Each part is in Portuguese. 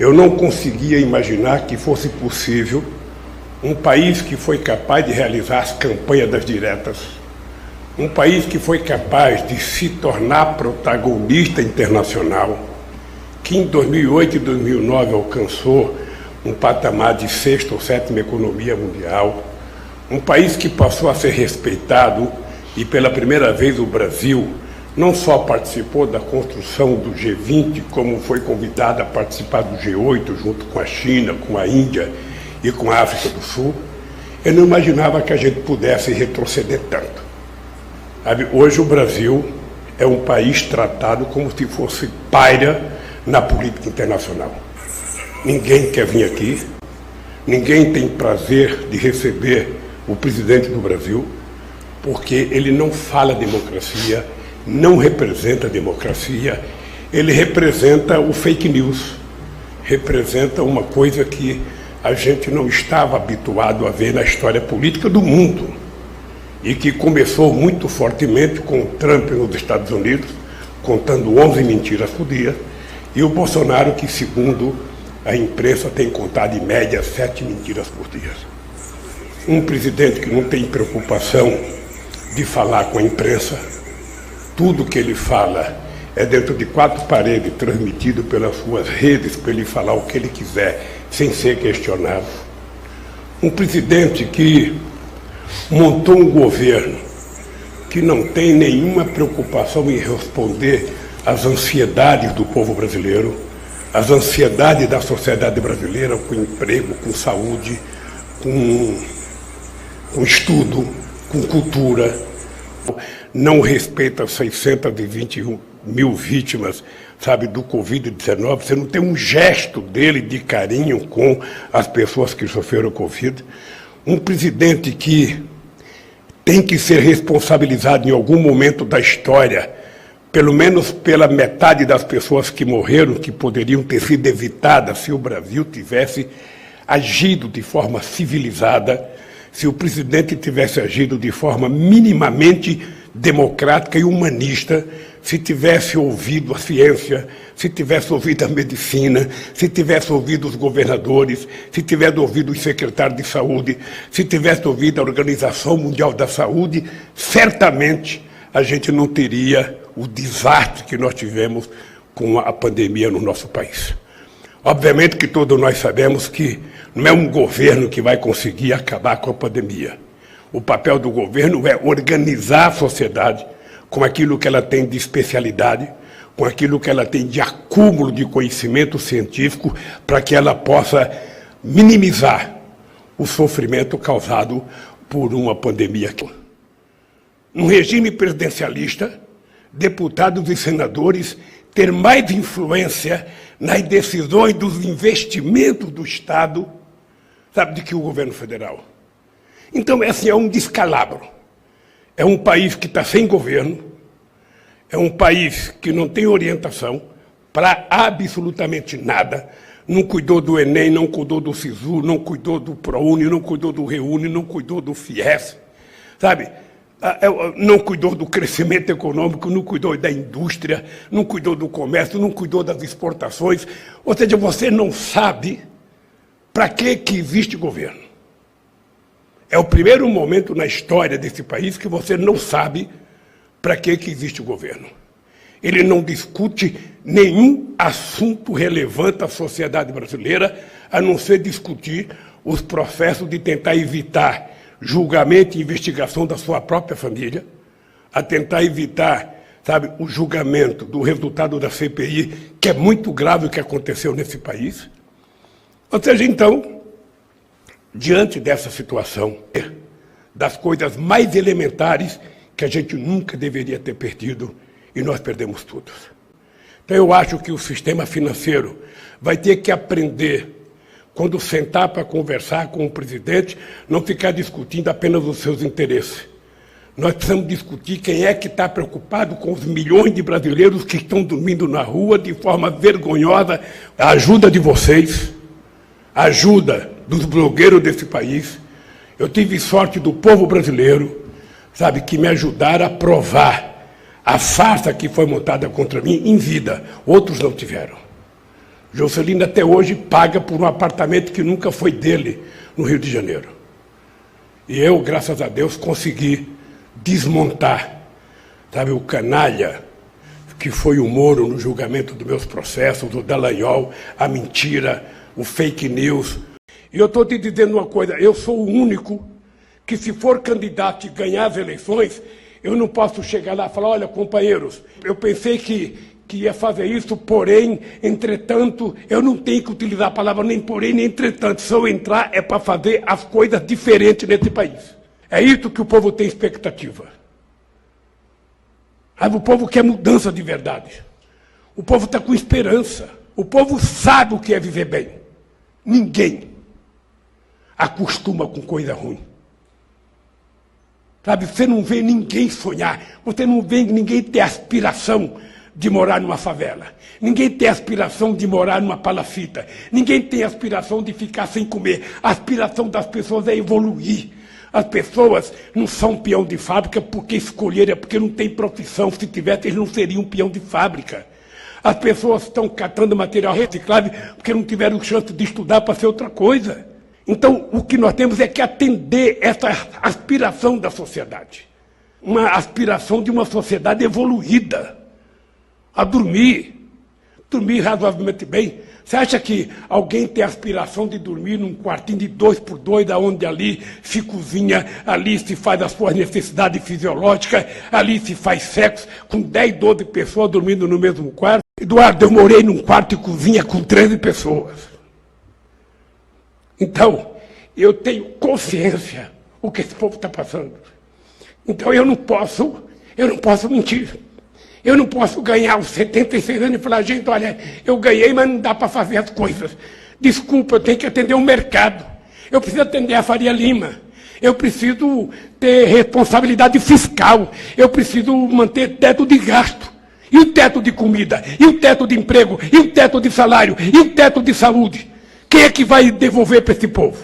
Eu não conseguia imaginar que fosse possível um país que foi capaz de realizar as campanhas das diretas, um país que foi capaz de se tornar protagonista internacional, que em 2008 e 2009 alcançou um patamar de sexta ou sétima economia mundial, um país que passou a ser respeitado e pela primeira vez o Brasil não só participou da construção do G20, como foi convidado a participar do G8 junto com a China, com a Índia e com a África do Sul. Eu não imaginava que a gente pudesse retroceder tanto. Hoje o Brasil é um país tratado como se fosse pária na política internacional. Ninguém quer vir aqui, ninguém tem prazer de receber o presidente do Brasil, porque ele não fala democracia, não representa a democracia, ele representa o fake news, representa uma coisa que a gente não estava habituado a ver na história política do mundo e que começou muito fortemente com o Trump nos Estados Unidos, contando 11 mentiras por dia, e o Bolsonaro, que, segundo a imprensa, tem contado em média 7 mentiras por dia. Um presidente que não tem preocupação de falar com a imprensa, tudo que ele fala é dentro de 4 paredes, transmitido pelas suas redes, para ele falar o que ele quiser, sem ser questionado. Um presidente que montou um governo que não tem nenhuma preocupação em responder às ansiedades do povo brasileiro, às ansiedades da sociedade brasileira, com emprego, com saúde, com estudo, com cultura. Não respeita 621 mil vítimas, do Covid-19. Você não tem um gesto dele de carinho com as pessoas que sofreram Covid. Um presidente que tem que ser responsabilizado em algum momento da história, pelo menos pela metade das pessoas que morreram, que poderiam ter sido evitadas se o Brasil tivesse agido de forma civilizada, se o presidente tivesse agido de forma minimamente democrática e humanista, se tivesse ouvido a ciência, se tivesse ouvido a medicina, se tivesse ouvido os governadores, se tivesse ouvido os secretários de saúde, se tivesse ouvido a Organização Mundial da Saúde, certamente a gente não teria o desastre que nós tivemos com a pandemia no nosso país. Obviamente que todos nós sabemos que não é um governo que vai conseguir acabar com a pandemia. O papel do governo é organizar a sociedade com aquilo que ela tem de especialidade, com aquilo que ela tem de acúmulo de conhecimento científico, para que ela possa minimizar o sofrimento causado por uma pandemia. No regime presidencialista, deputados e senadores ter mais influência nas decisões dos investimentos do Estado, do que o governo federal. Então, é um descalabro. É um país que está sem governo, é um país que não tem orientação para absolutamente nada, não cuidou do Enem, não cuidou do SISU, não cuidou do ProUni, não cuidou do REUNI, não cuidou do FIES, não cuidou do crescimento econômico, não cuidou da indústria, não cuidou do comércio, não cuidou das exportações. Ou seja, você não sabe para que existe governo. É o primeiro momento na história desse país que você não sabe para que existe o governo. Ele não discute nenhum assunto relevante à sociedade brasileira, a não ser discutir os processos de tentar evitar julgamento e investigação da sua própria família, a tentar evitar, o julgamento do resultado da CPI, que é muito grave o que aconteceu nesse país. Ou seja, então, diante dessa situação, das coisas mais elementares que a gente nunca deveria ter perdido, e nós perdemos tudo. Então, eu acho que o sistema financeiro vai ter que aprender, quando sentar para conversar com o presidente, não ficar discutindo apenas os seus interesses. Nós precisamos discutir quem é que está preocupado com os milhões de brasileiros que estão dormindo na rua de forma vergonhosa. A ajuda de vocês, a ajuda dos blogueiros desse país. Eu tive sorte do povo brasileiro, que me ajudaram a provar a farsa que foi montada contra mim em vida. Outros não tiveram. Juscelino até hoje paga por um apartamento que nunca foi dele no Rio de Janeiro. E eu, graças a Deus, consegui desmontar, sabe, o canalha que foi o Moro no julgamento dos meus processos, o Dallagnol, a mentira, o fake news. E eu estou te dizendo uma coisa, eu sou o único que, se for candidato e ganhar as eleições, eu não posso chegar lá e falar, olha, companheiros, eu pensei que ia fazer isso, porém, entretanto, eu não tenho que utilizar a palavra nem porém, nem entretanto. Se eu entrar, é para fazer as coisas diferentes nesse país. É isso que o povo tem expectativa. O povo quer mudança de verdade. O povo está com esperança. O povo sabe o que é viver bem. Ninguém acostuma com coisa ruim. Sabe, você não vê ninguém sonhar. Você não vê ninguém ter aspiração de morar numa favela. Ninguém tem aspiração de morar numa palafita. Ninguém tem aspiração de ficar sem comer. A aspiração das pessoas é evoluir. As pessoas não são peão de fábrica porque escolheram, é porque não tem profissão. Se tivesse, eles não seriam peão de fábrica. As pessoas estão catando material reciclável porque não tiveram chance de estudar para ser outra coisa. Então, o que nós temos é que atender essa aspiração da sociedade. Uma aspiração de uma sociedade evoluída. A dormir razoavelmente bem. Você acha que alguém tem a aspiração de dormir num quartinho de 2x2, onde ali se cozinha, ali se faz as suas necessidades fisiológicas, ali se faz sexo, com 10, 12 pessoas dormindo no mesmo quarto? Eduardo, eu morei num quarto de cozinha com 13 pessoas. Então, eu tenho consciência do que esse povo está passando. Então, eu não posso mentir. Eu não posso ganhar os 76 anos e falar, gente, olha, eu ganhei, mas não dá para fazer as coisas. Desculpa, eu tenho que atender o mercado. Eu preciso atender a Faria Lima. Eu preciso ter responsabilidade fiscal. Eu preciso manter teto de gasto. E o teto de comida? E o teto de emprego? E o teto de salário? E o teto de saúde? Quem é que vai devolver para esse povo?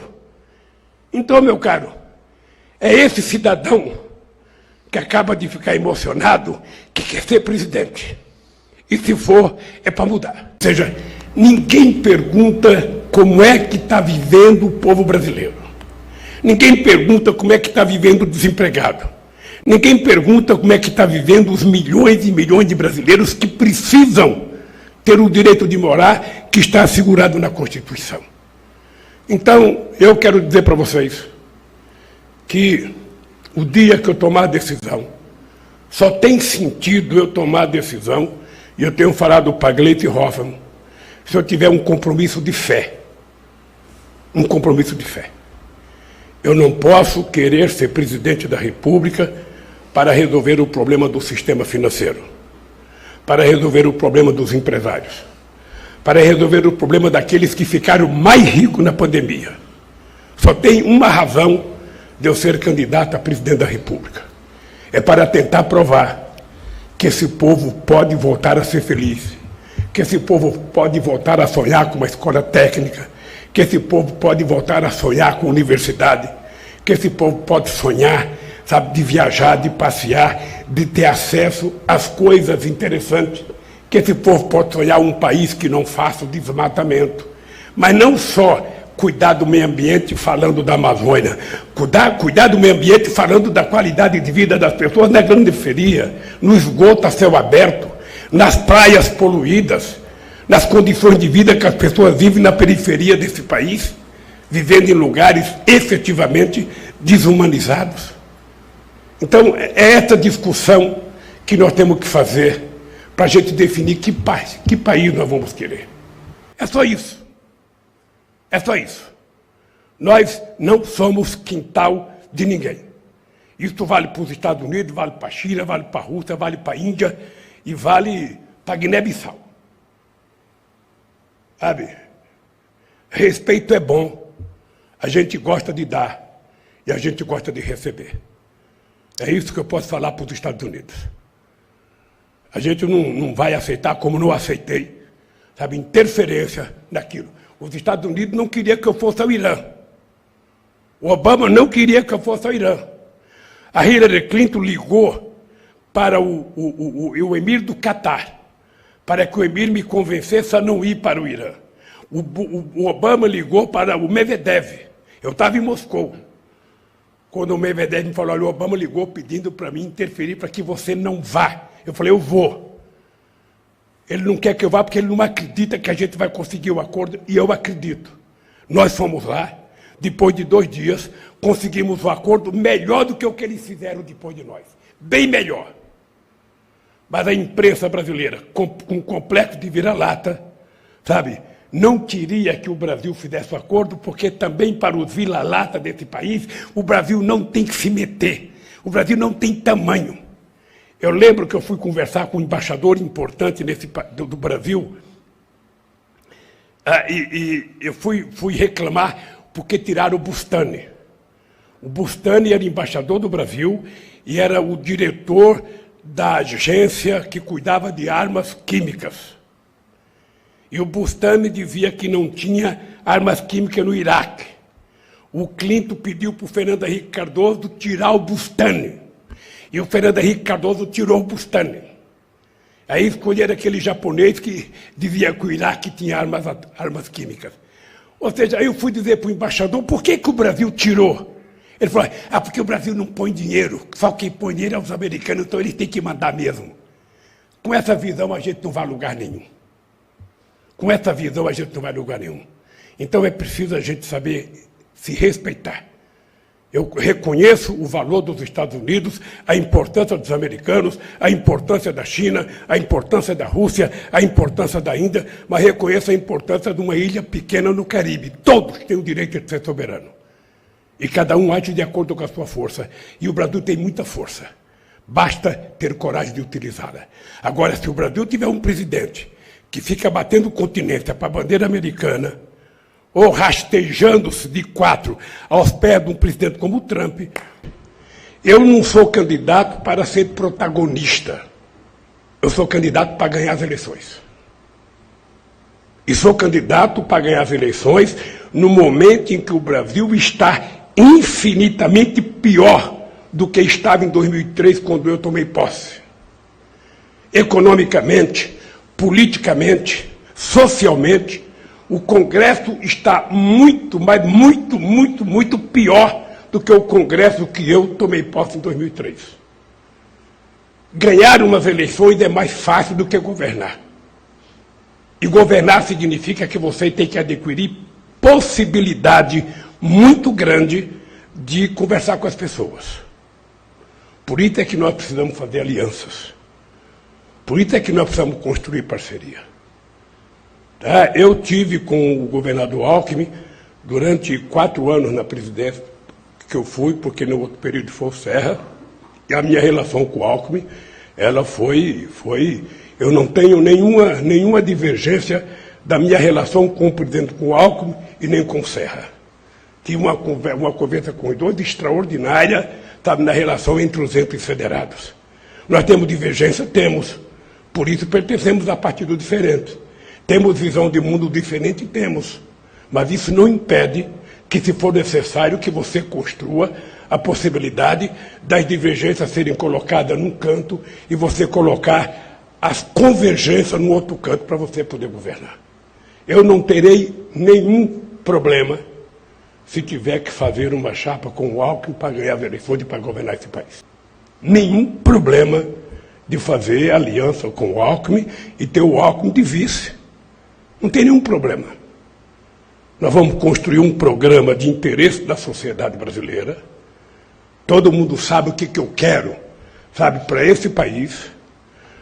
Então, meu caro, é esse cidadão que acaba de ficar emocionado, que quer ser presidente. E se for, é para mudar. Ou seja, ninguém pergunta como é que está vivendo o povo brasileiro. Ninguém pergunta como é que está vivendo o desempregado. Ninguém pergunta como é que está vivendo os milhões e milhões de brasileiros que precisam ter o direito de morar, que está assegurado na Constituição. Então, eu quero dizer para vocês que o dia que eu tomar a decisão, só tem sentido eu tomar a decisão, e eu tenho falado para Gleisi Hoffmann, se eu tiver um compromisso de fé. Um compromisso de fé. Eu não posso querer ser presidente da República para resolver o problema do sistema financeiro, para resolver o problema dos empresários, para resolver o problema daqueles que ficaram mais ricos na pandemia. Só tem uma razão de eu ser candidato a presidente da República. É para tentar provar que esse povo pode voltar a ser feliz, que esse povo pode voltar a sonhar com uma escola técnica, que esse povo pode voltar a sonhar com universidade, que esse povo pode sonhar, sabe, de viajar, de passear, de ter acesso às coisas interessantes, que esse povo pode sonhar um país que não faça o desmatamento, mas não só cuidar do meio ambiente falando da Amazônia, cuidar do meio ambiente falando da qualidade de vida das pessoas na grande periferia, no esgoto a céu aberto, nas praias poluídas, nas condições de vida que as pessoas vivem na periferia desse país, vivendo em lugares efetivamente desumanizados. Então, é essa discussão que nós temos que fazer para a gente definir que país nós vamos querer. É só isso. É só isso. Nós não somos quintal de ninguém. Isso vale para os Estados Unidos, vale para a China, vale para a Rússia, vale para a Índia e vale para a Guiné-Bissau. Sabe? Respeito é bom. A gente gosta de dar e a gente gosta de receber. É isso que eu posso falar para os Estados Unidos. A gente não vai aceitar, como não aceitei, sabe, interferência naquilo. Os Estados Unidos não queriam que eu fosse ao Irã. O Obama não queria que eu fosse ao Irã. A Hillary Clinton ligou para o emir do Catar para que o Emir me convencesse a não ir para o Irã. O Obama ligou para o Medvedev. Eu estava em Moscou. Quando o Medvedev me falou, olha, o Obama ligou pedindo para mim interferir para que você não vá. Eu falei, eu vou. Ele não quer que eu vá porque ele não acredita que a gente vai conseguir o acordo, e eu acredito. Nós fomos lá, depois de 2 dias, conseguimos um acordo melhor do que o que eles fizeram depois de nós. Bem melhor. Mas a imprensa brasileira, com complexo de vira-lata, sabe, não queria que o Brasil fizesse o acordo, porque também para os vira-lata desse país, o Brasil não tem que se meter. O Brasil não tem tamanho. Eu lembro que eu fui conversar com um embaixador importante do Brasil, e eu fui reclamar porque tiraram o Bustani. O Bustani era embaixador do Brasil e era o diretor da agência que cuidava de armas químicas. E o Bustani dizia que não tinha armas químicas no Iraque. O Clinton pediu para o Fernando Henrique Cardoso tirar o Bustani. E o Fernando Henrique Cardoso tirou o Bustani. Aí escolheram aquele japonês que dizia que o Iraque tinha armas químicas. Ou seja, aí eu fui dizer para o embaixador, por que o Brasil tirou? Ele falou, porque o Brasil não põe dinheiro, só quem põe dinheiro é os americanos, então eles têm que mandar mesmo. Com essa visão a gente não vai a lugar nenhum. Com essa visão a gente não vai a lugar nenhum. Então é preciso a gente saber se respeitar. Eu reconheço o valor dos Estados Unidos, a importância dos americanos, a importância da China, a importância da Rússia, a importância da Índia, mas reconheço a importância de uma ilha pequena no Caribe. Todos têm o direito de ser soberano. E cada um age de acordo com a sua força. E o Brasil tem muita força. Basta ter coragem de utilizá-la. Agora, se o Brasil tiver um presidente que fica batendo continência para a bandeira americana, ou rastejando-se de 4 aos pés de um presidente como o Trump, eu não sou candidato para ser protagonista. Eu sou candidato para ganhar as eleições. E sou candidato para ganhar as eleições no momento em que o Brasil está infinitamente pior do que estava em 2003, quando eu tomei posse. Economicamente, politicamente, socialmente, o Congresso está muito, mas muito pior do que o Congresso que eu tomei posse em 2003. Ganhar umas eleições é mais fácil do que governar. E governar significa que você tem que adquirir possibilidade muito grande de conversar com as pessoas. Por isso é que nós precisamos fazer alianças. Por isso é que nós precisamos construir parceria. Eu tive com o governador Alckmin durante 4 anos na presidência que eu fui, porque no outro período foi o Serra, e a minha relação com o Alckmin, ela foi eu não tenho nenhuma divergência da minha relação com o presidente, com o Alckmin e nem com o Serra. Tive uma conversa com os dois extraordinária, sabe, na relação entre os entes federados. Nós temos divergência? Temos. Por isso pertencemos a partidos diferentes. Temos visão de mundo diferente? Temos. Mas isso não impede que, se for necessário, que você construa a possibilidade das divergências serem colocadas num canto e você colocar as convergências no outro canto para você poder governar. Eu não terei nenhum problema se tiver que fazer uma chapa com o Alckmin para ganhar as eleições e para governar esse país. Nenhum problema de fazer aliança com o Alckmin e ter o Alckmin de vice. Não tem nenhum problema. Nós vamos construir um programa de interesse da sociedade brasileira. Todo mundo sabe o que eu quero, sabe, para esse país.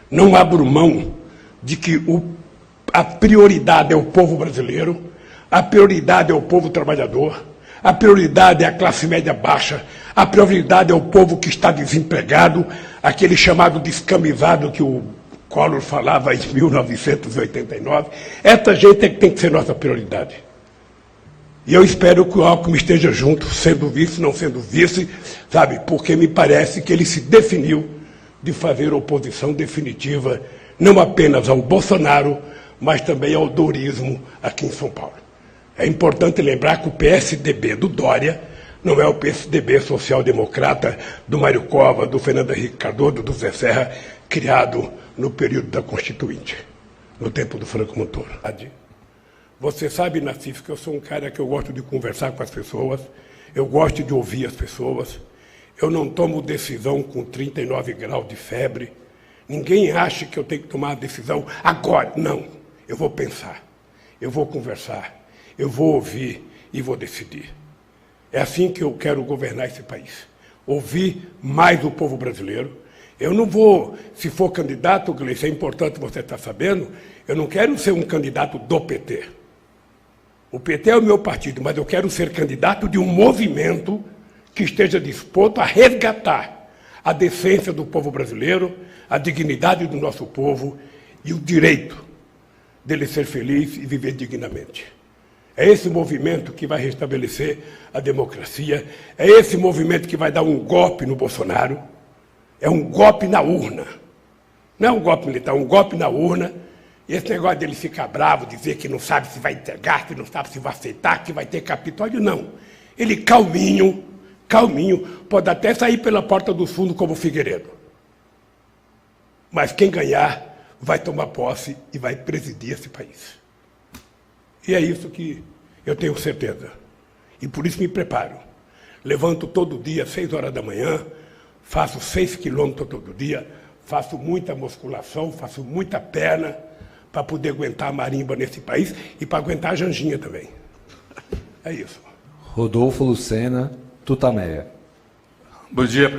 Não abro mão de que a prioridade é o povo brasileiro, a prioridade é o povo trabalhador, a prioridade é a classe média baixa, a prioridade é o povo que está desempregado, aquele chamado descamisado que o Collor falava em 1989. Essa gente é que tem que ser nossa prioridade. E eu espero que o Alckmin esteja junto, sendo vice, não sendo vice, sabe, porque me parece que ele se definiu de fazer oposição definitiva, não apenas ao Bolsonaro, mas também ao dourismo aqui em São Paulo. É importante lembrar que o PSDB do Dória não é o PSDB social-democrata do Mário Covas, do Fernando Henrique Cardoso, do Zé Serra, criado no período da Constituinte. no tempo do Franco Montoro. Você sabe, Nassif, que eu sou um cara que eu gosto de conversar com as pessoas, eu gosto de ouvir as pessoas, eu não tomo decisão com 39 graus de febre, ninguém acha que eu tenho que tomar a decisão agora. Não, eu vou pensar, eu vou conversar, eu vou ouvir e vou decidir. É assim que eu quero governar esse país. Ouvir mais o povo brasileiro. Eu não vou, se for candidato, Gleice, é importante você estar sabendo, eu não quero ser um candidato do PT. O PT é o meu partido, mas eu quero ser candidato de um movimento que esteja disposto a resgatar a decência do povo brasileiro, a dignidade do nosso povo e o direito dele ser feliz e viver dignamente. É esse movimento que vai restabelecer a democracia, é esse movimento que vai dar um golpe no Bolsonaro, é um golpe na urna. Não é um golpe militar, é um golpe na urna. E esse negócio dele ficar bravo, dizer que não sabe se vai entregar, que não sabe se vai aceitar, que vai ter Capitólio, não. Ele calminho, pode até sair pela porta do fundo como Figueiredo. Mas quem ganhar vai tomar posse e vai presidir esse país. E é isso que eu tenho certeza. E por isso me preparo. Levanto todo dia, às 6 horas da manhã, faço 6 quilômetros todo dia, faço muita musculação, faço muita perna para poder aguentar a marimba nesse país e para aguentar a Janjinha também. É isso. Rodolfo Lucena, Tutameia. Bom dia,